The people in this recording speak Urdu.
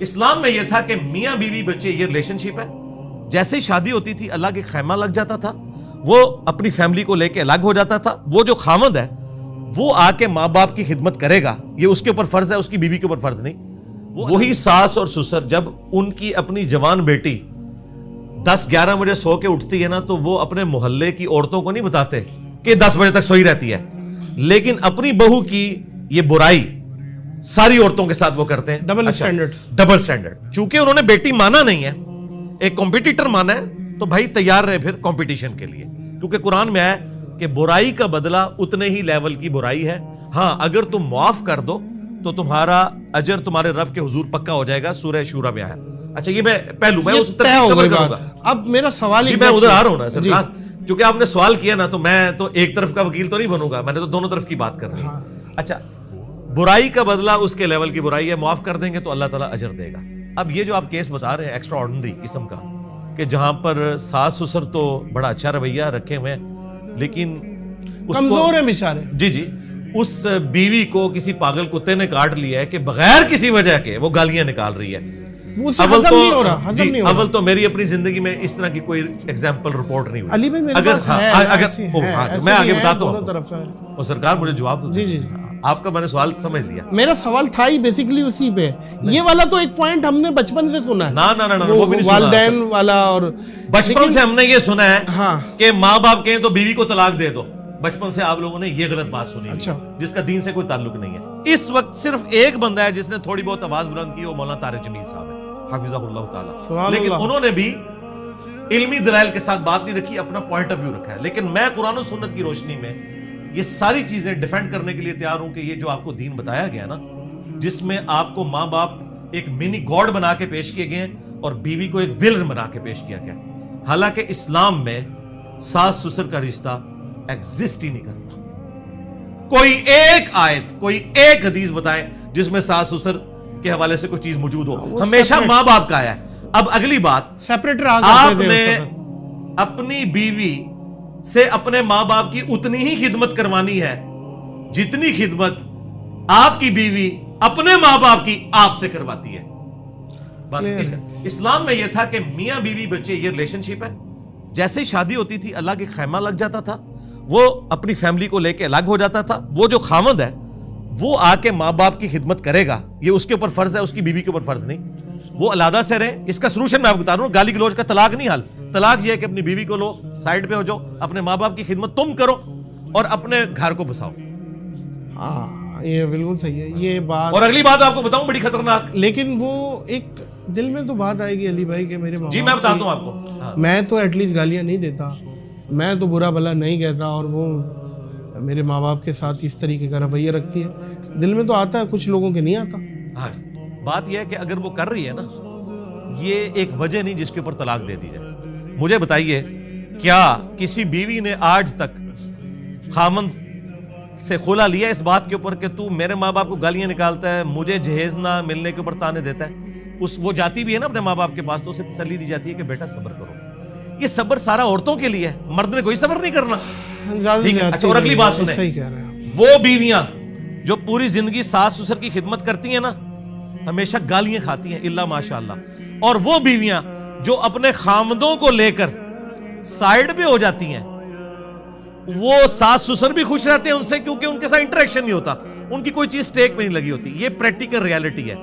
اسلام میں یہ تھا کہ میاں بیوی بچے یہ ریلیشن شپ ہے. جیسے ہی شادی ہوتی تھی اللہ کے خیمہ لگ جاتا تھا, وہ اپنی فیملی کو لے کے الگ ہو جاتا تھا. وہ جو خامد ہے وہ آ کے ماں باپ کی خدمت کرے گا, یہ اس کے اوپر فرض ہے, اس کی بیوی کے اوپر فرض نہیں. وہی ساس اور سسر جب ان کی اپنی جوان بیٹی 10-11 بجے سو کے اٹھتی ہے نا, تو وہ اپنے محلے کی عورتوں کو نہیں بتاتے کہ 10 بجے تک سوئی رہتی ہے, لیکن اپنی بہو کی یہ برائی ساری عورتوں کے ساتھ وہ کرتے ہیں. Double standard. چونکہ انہوں نے بیٹی مانا نہیں ہے, ایک کمپیٹیٹر مانا ہے, تو بھائی تیار رہے پھر کمپٹیشن کے لیے, کیونکہ قرآن میں آیا کہ برائی کا بدلہ اتنے ہی لیول کی برائی ہے. ہاں اگر تم معاف کر دو تو تمہارا اجر تمہارے رب کے حضور پکا ہو جائے گا. سورہ شورا میں آیا. اچھا یہ میں پہلو میں اس ترتیب کور کروں گا. اب میرا سوال میں ادھر آ رہا ہوں نا سرکار, کیونکہ آپ نے سوال کیا نا, تو میں تو ایک طرف کا وکیل تو نہیں بنوں گا, میں نے تو دونوں طرف کی بات کر رہی ہوں. اچھا برائی کا بدلہ اس کے لیول کی برائی ہے, معاف کر دیں گے تو اللہ تعالیٰ اجر دے گا. اب یہ جو آپ کیس بتا رہے ہیں ایکسٹرا آرڈنری قسم کا, کہ جہاں پر ساس سسر تو بڑا اچھا رویہ رکھے ہوئے ہیں, لیکن کمزور ہیں بیچارے. جی اس بیوی کو کسی پاگل کتے نے کاٹ لیا ہے کہ بغیر کسی وجہ کے وہ گالیاں نکال رہی ہے. اول تو میری اپنی زندگی میں اس طرح کی کوئی ایگزامپل رپورٹ نہیں ہوئی. میں آگے بتاتا ہوں, اور سرکار مجھے جواب دو. جی آپ کا میں نے سوال سمجھ لیا. میرا سوال تھا ہی بیسیکلی اسی پہ. یہ والا تو ایک پوائنٹ ہم نے بچپن سے سنا ہے. نا وہ بھی نہیں سنا. والدین والا, اور بچپن سے ہم نے یہ سنا ہے کہ ماں باپ کہیں تو بیوی کو طلاق دے دو. بچپن سے آپ لوگوں نے یہ غلط بات سنی, جس کا دین سے کوئی تعلق نہیں ہے. اس وقت صرف ایک بندہ ہے جس نے تھوڑی بہت آواز بلند کی, وہ مولانا طارق جمیل صاحب ہے حافظہ اللہ تعالی. لیکن انہوں نے بھی علمی دلائل کے ساتھ بات نہیں رکھی, اپنا پوائنٹ آف ویو رکھا ہے. لیکن میں قرآن و سنت کی روشنی میں یہ ساری چیزیں ڈیفینڈ کرنے کے لیے تیار ہوں کہ یہ جو آپ کو دین بتایا گیا نا, جس میں آپ کو ماں باپ ایک منی گاڈ بنا کے پیش کیے گئے اور بیوی کو ایک ولن بنا کے پیش کیا گیا. حالانکہ اسلام میں ساس سسر کا رشتہ ایگزسٹ ہی نہیں کرتا. کوئی ایک آیت, کوئی ایک حدیث بتائیں جس میں ساس سسر کے حوالے سے کوئی چیز موجود ہو. ہمیشہ ماں باپ کا آیا ہے. اب اگلی بات, آپ نے اپنی بیوی سے اپنے ماں باپ کی اتنی ہی خدمت کروانی ہے جتنی خدمت آپ کی بیوی اپنے ماں باپ کی آپ سے کرواتی ہے. بس اسلام میں یہ تھا کہ میاں بیوی بچے یہ ریلیشن شپ ہے. جیسے ہی شادی ہوتی تھی اللہ کے خیمہ لگ جاتا تھا, وہ اپنی فیملی کو لے کے الگ ہو جاتا تھا. وہ جو خامد ہے وہ آ کے ماں باپ کی خدمت کرے گا, یہ اس کے اوپر فرض ہے, اس کی بیوی کے اوپر فرض نہیں. وہ علیحدہ سے رہے. اس کا سلوشن میں آپ کو بتا رہا ہوں, گالی گلوچ کا طلاق نہیں حل. طلاق یہ ہے کہ اپنی بیوی کو لو, سائڈ پہ ہو جاؤ, اپنے ماں باپ کی خدمت تم کرو اور اپنے گھر کو بساؤ. ہاں یہ بالکل صحیح ہے یہ بات. اور اگلی بات آپ کو بتاؤں بڑی خطرناک, لیکن وہ ایک دل میں تو بات آئے گی علی بھائی کہ میرے جی میں بتاتا ہوں آپ کو, میں تو ایٹ لیسٹ گالیاں نہیں دیتا, میں تو برا بھلا نہیں کہتا, اور وہ میرے ماں باپ کے ساتھ اس طریقے کا رویہ رکھتی ہے. دل میں تو آتا ہے, کچھ لوگوں کے نہیں آتا. ہاں بات یہ ہے کہ اگر وہ کر رہی ہے نا, یہ ایک وجہ نہیں جس کے اوپر طلاق دے دی جائے. مجھے بتائیے, کیا کسی بیوی نے آج تک خامن سے کھولا لیا اس بات کے اوپر کہ تو میرے ماں باپ کو گالیاں نکالتا ہے, مجھے جہیز نہ ملنے کے اوپر تانے دیتا ہے؟ وہ جاتی بھی ہے نا اپنے ماں باپ کے پاس, تو اسے تسلی دی جاتی ہے کہ بیٹا صبر کرو. یہ صبر سارا عورتوں کے لیے ہے, مرد نے کوئی صبر نہیں کرنا. ٹھیک ہے. اچھا اور اگلی بات سنیں, وہ بیویاں جو پوری زندگی ساس سسر کی خدمت کرتی ہیں نا, ہمیشہ گالیاں کھاتی ہیں الا ماشاءاللہ. اور وہ بیویاں جو اپنے خامدوں کو لے کر سائیڈ پہ ہو جاتی ہیں, وہ ساس سسر بھی خوش رہتے ہیں ان سے, کیونکہ ان کے ساتھ انٹریکشن نہیں ہوتا, ان کی کوئی چیز سٹیک پہ نہیں لگی ہوتی. یہ پریکٹیکل ریالٹی ہے.